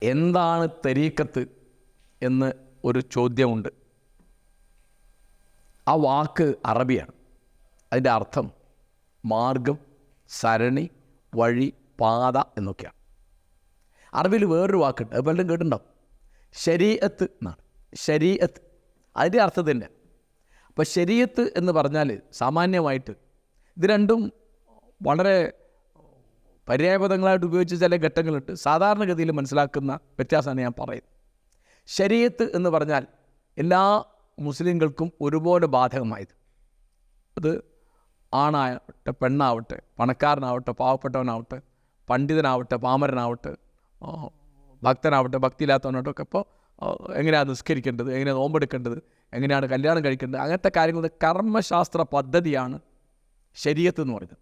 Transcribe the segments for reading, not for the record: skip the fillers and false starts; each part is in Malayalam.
എന്താണ് തരീക്കത്ത് എന്ന് ഒരു ചോദ്യമുണ്ട്. ആ വാക്ക് അറബിയാണ്. അതിൻ്റെ അർത്ഥം മാർഗം, സരണി, വഴി, പാത എന്നൊക്കെയാണ്. അറബിയിൽ വേറൊരു വാക്കുണ്ട്, അത് പലരും കേട്ടിട്ടുണ്ടാവും. ശരീഅത്ത് എന്നാണ്. ശരീഅത്ത് അതിൻ്റെ അർത്ഥം തന്നെ. അപ്പോൾ ശരീഅത്ത് എന്ന് പറഞ്ഞാൽ സാമാന്യമായിട്ട് ഇത് രണ്ടും വളരെ പര്യായപദങ്ങളായിട്ട് ഉപയോഗിച്ച ചില ഘട്ടങ്ങളുണ്ട്. സാധാരണഗതിയിൽ മനസ്സിലാക്കുന്ന വ്യത്യാസമാണ് ഞാൻ പറയുന്നത്. ശരീഅത്ത് എന്ന് പറഞ്ഞാൽ എല്ലാ മുസ്ലിങ്ങൾക്കും ഒരുപോലെ ബാധകമായത്. അത് ആണാവട്ടെ, പെണ്ണാവട്ടെ, പണക്കാരനാവട്ടെ, പാവപ്പെട്ടവനാവട്ടെ, പണ്ഡിതനാവട്ടെ, പാമരനാവട്ടെ, ഭക്തനാവട്ടെ, ഭക്തിയില്ലാത്തവനാവട്ടെ ഒക്കെ ഇപ്പോൾ എങ്ങനെയാണ് നിസ്കരിക്കേണ്ടത്, എങ്ങനെയാണ് നോമ്പെടുക്കേണ്ടത്, എങ്ങനെയാണ് കല്യാണം കഴിക്കേണ്ടത്, അങ്ങനത്തെ കാര്യങ്ങളുടെ കർമ്മശാസ്ത്ര പദ്ധതിയാണ് ശരീഅത്ത് എന്ന് പറയുന്നത്.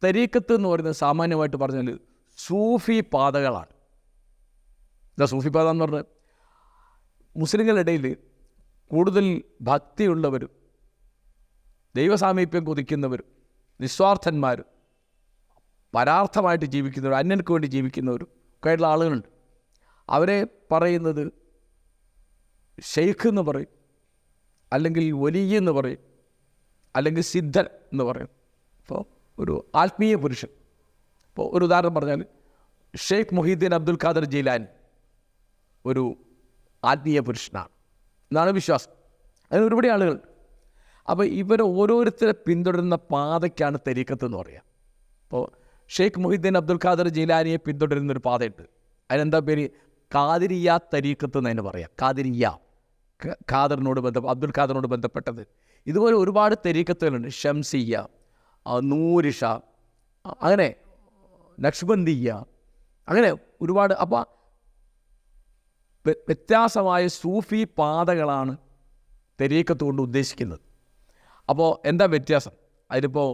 തരീക്കത്ത് എന്ന് പറയുന്നത് സാമാന്യമായിട്ട് പറഞ്ഞാൽ സൂഫി പാതകളാണ്. എന്താ സൂഫി പാത എന്ന് പറഞ്ഞാൽ മുസ്ലിങ്ങളുടെ ഇടയിൽ കൂടുതൽ ഭക്തിയുള്ളവരും ദൈവസാമീപ്യം കൊതിക്കുന്നവരും നിസ്വാർത്ഥന്മാരും പരാർത്ഥമായിട്ട് ജീവിക്കുന്നവരും അന്യർക്ക് വേണ്ടി ജീവിക്കുന്നവരും ഒക്കെ ആയിട്ടുള്ള ആളുകളുണ്ട്. അവരെ പറയുന്നത് ഷെയ്ഖ് എന്ന് പറയും, അല്ലെങ്കിൽ വലിയ എന്ന് പറയും, അല്ലെങ്കിൽ സിദ്ധൻ എന്ന് പറയും. അപ്പോൾ ഒരു ആത്മീയ പുരുഷൻ. ഇപ്പോൾ ഒരു ഉദാഹരണം പറഞ്ഞാൽ ഷെയ്ഖ് മുഹീദ്ദീൻ അബ്ദുൽ ഖാദർ ജീലാനി ഒരു ആത്മീയ പുരുഷനാണ് എന്നാണ് വിശ്വാസം. അതിന് ഒരുപാട് ആളുകളുണ്ട്. അപ്പോൾ ഇവർ ഓരോരുത്തരെ പിന്തുടരുന്ന പാതയ്ക്കാണ് തരീക്കത്ത് എന്ന് പറയുക. ഇപ്പോൾ ഷെയ്ഖ് മുഹീദ്ദീൻ അബ്ദുൽ ഖാദർ ജീലാനിയെ പിന്തുടരുന്നൊരു പാതയുണ്ട്. അതിനെന്താ പേര്? ഖാദിരിയ തരീക്കത്ത് എന്ന് അതിന് പറയാം. ഖാദിരിയ, ഖാദറിനോട് അബ്ദുൽ ഖാദറിനോട് ബന്ധപ്പെട്ടത്. ഇതുപോലെ ഒരുപാട് തരീക്കത്തുകളുണ്ട്. ഷംസിയ, നൂരിഷ, അങ്ങനെ നക്ഷ്ബന്ദിയ, അങ്ങനെ ഒരുപാട്. അപ്പോൾ വ്യത്യാസമായ സൂഫി പാതകളാണ് തരീക്കത്ത് കൊണ്ട് ഉദ്ദേശിക്കുന്നത്. അപ്പോൾ എന്താ വ്യത്യാസം? അതിലിപ്പോൾ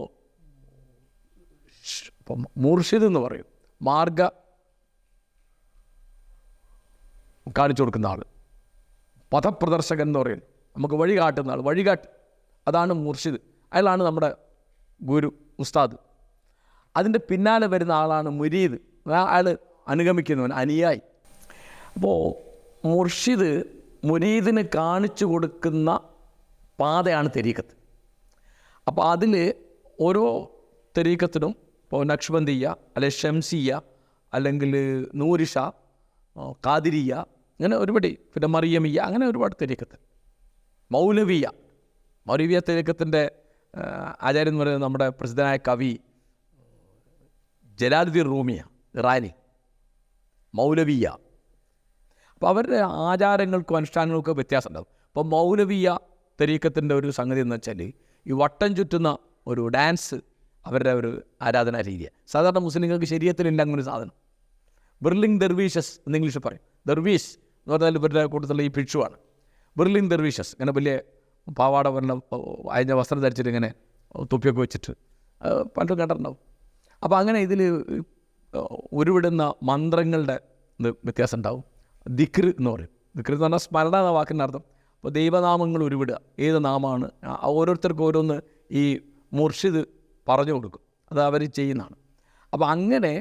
മുർഷിദ് എന്ന് പറയും, മാർഗ കാണിച്ചു കൊടുക്കുന്ന ആൾ. പഥപ്രദർശകൻ എന്ന് പറയും, നമുക്ക് വഴി കാട്ടുന്ന ആൾ, വഴികാട്ട്, അതാണ് മുർഷിദ്. അയാളാണ് നമ്മുടെ ഗുരു, ഉസ്താദ്. അതിൻ്റെ പിന്നാലെ വരുന്ന ആളാണ് മുരീദ്, അയാൾ അനുഗമിക്കുന്നവൻ, അനുയായി. അപ്പോൾ മുർഷിദ് മുരീദിന് കാണിച്ചു കൊടുക്കുന്ന പാതയാണ് തരീക്കത്ത്. അപ്പോൾ അതിൽ ഓരോ തരീക്കത്തിനും ഇപ്പോൾ നക്ഷ്ബന്ദിയ, അല്ലെങ്കിൽ ഷംസിയ, അല്ലെങ്കിൽ നൂരിഷ, ഖാദിരിയ, അങ്ങനെ ഒരുപാട്, പിന്നെ മറിയമിയ, അങ്ങനെ ഒരുപാട് തരീക്കത്ത്. മൗലവിയ തരീക്കത്തിൻ്റെ ആചാര്യൻ എന്ന് പറയുന്നത് നമ്മുടെ പ്രസിദ്ധനായ കവി ജലാലുദ്ദീൻ റൂമിയ, ഇറാനി. മൗലവിയ. അപ്പോൾ അവരുടെ ആചാരങ്ങൾക്കും അനുഷ്ഠാനങ്ങൾക്കും വ്യത്യാസം ഉണ്ടാകും. ഇപ്പോൾ മൗലവിയ തരീക്കത്തിൻ്റെ ഒരു സംഗതി എന്ന് വെച്ചാൽ ഈ വട്ടം ചുറ്റുന്ന ഒരു ഡാൻസ് അവരുടെ ഒരു ആരാധനാ രീതിയാണ്. സാധാരണ മുസ്ലിങ്ങൾക്ക് ശരീരത്തിലില്ല അങ്ങനൊരു സാധനം. ബെർലിംഗ് ദർവീഷസ് എന്ന് ഇംഗ്ലീഷിൽ പറയും. ദർവീഷ് എന്ന് പറഞ്ഞാൽ ഇവരുടെ കൂട്ടത്തിലുള്ള ഈ ഭിക്ഷുവാണ്. ബെർലിംഗ് ദർവീഷസ്, ഇങ്ങനെ വലിയ പാവാട പറഞ്ഞ അയഞ്ഞ വസ്ത്രം ധരിച്ചിട്ട് ഇങ്ങനെ തൊപ്പിയൊക്കെ വെച്ചിട്ട് പലരും കണ്ടിട്ടുണ്ടാവും. അപ്പോൾ അങ്ങനെ ഇതിൽ ഉരുവിടുന്ന മന്ത്രങ്ങളുടെ വ്യത്യാസം ഉണ്ടാവും. ദിക്ർ എന്ന് പറയും. ദിക്ർ എന്ന് പറഞ്ഞാൽ സ്മരണ എന്ന വാക്കിൻ്റെ അർത്ഥം. അപ്പോൾ ദൈവനാമങ്ങൾ ഉരുവിടുക, ഏത് നാമമാണ് ഓരോരുത്തർക്കും ഓരോന്ന് ഈ മുർഷിദ് പറഞ്ഞു കൊടുക്കും, അത് അവർ ചെയ്യുന്നതാണ്. അപ്പോൾ അങ്ങനെ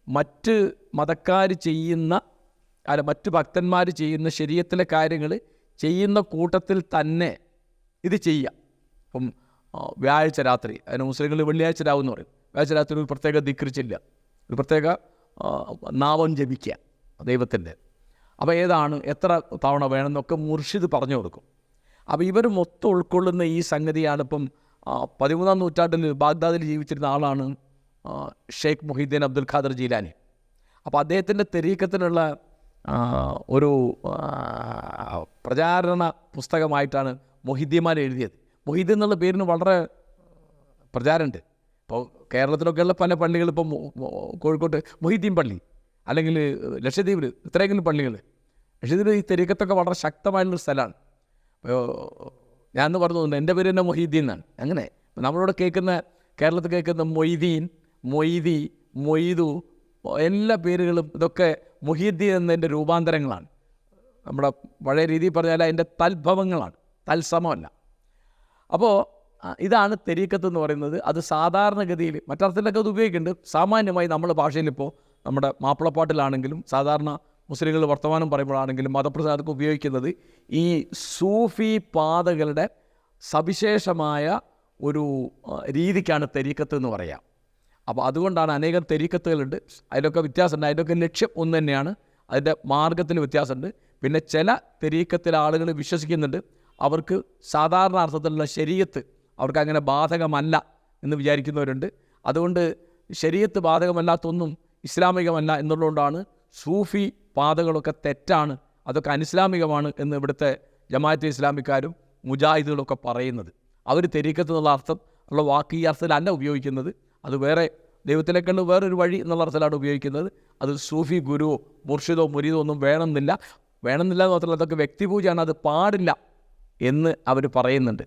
മറ്റ് മതക്കാർ ചെയ്യുന്ന, അല്ല മറ്റ് ഭക്തന്മാർ ചെയ്യുന്ന ശരീഅത്തിലെ കാര്യങ്ങൾ ചെയ്യുന്ന കൂട്ടത്തിൽ തന്നെ ഇത് ചെയ്യാം. അപ്പം വ്യാഴാഴ്ച രാത്രി, അതിന് മുസ്ലിങ്ങൾ വെള്ളിയാഴ്ച രാവ് എന്ന് പറയും. വ്യാഴാഴ്ച രാത്രി ഒരു പ്രത്യേക ദിക്ർ ചെല്ലുക, ഒരു പ്രത്യേക നാമം ജപിക്കുക ദൈവത്തിൻ്റെ. അപ്പോൾ ഏതാണ്, എത്ര തവണ വേണമെന്നൊക്കെ മുർഷിദ് പറഞ്ഞു കൊടുക്കും. അപ്പോൾ ഇവർ മൊത്തം ഉൾക്കൊള്ളുന്ന ഈ സംഗതിയാണ്. ഇപ്പം 13-ാം നൂറ്റാണ്ടിൽ ബാഗ്ദാദിൽ ജീവിച്ചിരുന്ന ആളാണ് ഷെയ്ഖ് മുഹീദ്ദീൻ അബ്ദുൽ ഖാദർ ജീലാനി. അപ്പോൾ അദ്ദേഹത്തിൻ്റെ തരീക്കത്തിനുള്ള ഒരു പ്രചാരണ പുസ്തകമായിട്ടാണ് മൊഹീദ്ദീന്മാർ എഴുതിയത്. മൊഹീദ്ദീൻ എന്നുള്ള പേരിന് വളരെ പ്രചാരമുണ്ട്. ഇപ്പോൾ കേരളത്തിലൊക്കെയുള്ള പല പള്ളികൾ, ഇപ്പം കോഴിക്കോട്ട് മൊഹീദ്ദീൻ പള്ളി, അല്ലെങ്കിൽ ലക്ഷദ്വീപിൽ ഇത്രയെങ്കിലും പള്ളികൾ. ലക്ഷദ്വീപിൽ ഈ തരീക്കത്തൊക്കെ വളരെ ശക്തമായിട്ടുള്ളൊരു സ്ഥലമാണ്. അപ്പോൾ ഞാനെന്ന് പറഞ്ഞു തോന്നുന്നു, എൻ്റെ പേര് തന്നെ മൊഹീദ്ദീൻ എന്നാണ്. അങ്ങനെ നമ്മളിവിടെ കേൾക്കുന്ന, കേരളത്തിൽ കേൾക്കുന്ന മൊയ്തീൻ, മൊയ്തി, മൊയ്തു, എല്ലാ പേരുകളും ഇതൊക്കെ മുഹീദ്ദീൻ എന്നതിൻ്റെ രൂപാന്തരങ്ങളാണ്. നമ്മുടെ പഴയ രീതിയിൽ പറഞ്ഞാൽ അതിൻ്റെ തൽഭവങ്ങളാണ്, തത്സമമല്ല. അപ്പോൾ ഇതാണ് തെരീക്കത്ത് എന്ന് പറയുന്നത്. അത് സാധാരണഗതിയിൽ മറ്റർത്ഥത്തിലൊക്കെ അത് ഉപയോഗിക്കുന്നുണ്ട്. സാമാന്യമായി നമ്മുടെ ഭാഷയിലിപ്പോൾ നമ്മുടെ മാപ്പിളപ്പാട്ടിലാണെങ്കിലും സാധാരണ മുസ്ലിങ്ങൾ വർത്തമാനം പറയുമ്പോഴാണെങ്കിലും മതപ്രചാരങ്ങൾക്ക് ഉപയോഗിക്കുന്നത് ഈ സൂഫി പാതകളുടെ സവിശേഷമായ ഒരു രീതിക്കാണ് തെരീക്കത്ത് എന്ന് പറയാം. അപ്പോൾ അതുകൊണ്ടാണ് അനേകം തെരീക്കത്തുകളുണ്ട്, അതിലൊക്കെ വ്യത്യാസമുണ്ട്. അതിലൊക്കെ ലക്ഷ്യം ഒന്ന് തന്നെയാണ്, അതിൻ്റെ മാർഗത്തിൽ വ്യത്യാസമുണ്ട്. പിന്നെ ചില തെരീക്കത്തിലെ ആളുകൾ വിശ്വസിക്കുന്നുണ്ട് അവർക്ക് സാധാരണ അർത്ഥത്തിലുള്ള ശരീഅത്ത് അവർക്ക് അങ്ങനെ ബാധകമല്ല എന്ന് വിചാരിക്കുന്നവരുണ്ട്. അതുകൊണ്ട് ശരീഅത്ത് ബാധകമല്ലാത്തൊന്നും ഇസ്ലാമികമല്ല എന്നുള്ളതുകൊണ്ടാണ് സൂഫി പാതകളൊക്കെ തെറ്റാണ്, അതൊക്കെ അനിസ്ലാമികമാണ് എന്ന് ഇവിടുത്തെ ജമാഅത്തെ ഇസ്ലാമിക്കാരും മുജാഹിദുകളൊക്കെ പറയുന്നത്. അവർ തെരീക്കത്ത് എന്നുള്ള അർത്ഥം ഉള്ള വാക്ക് ഈ അർത്ഥത്തിലല്ല ഉപയോഗിക്കുന്നത്, അത് വേറെ ദൈവത്തിലേക്കുള്ള വേറൊരു വഴി എന്നുള്ള അർത്ഥത്തിലാണ് ഉപയോഗിക്കുന്നത്. അത് സൂഫി ഗുരുവോ മുർഷിദോ മുരീദോ ഒന്നും വേണമെന്നില്ല എന്ന് മാത്രമല്ല അതൊക്കെ വ്യക്തിപൂജയാണ്, അത് പാടില്ല എന്ന് അവർ പറയുന്നുണ്ട്.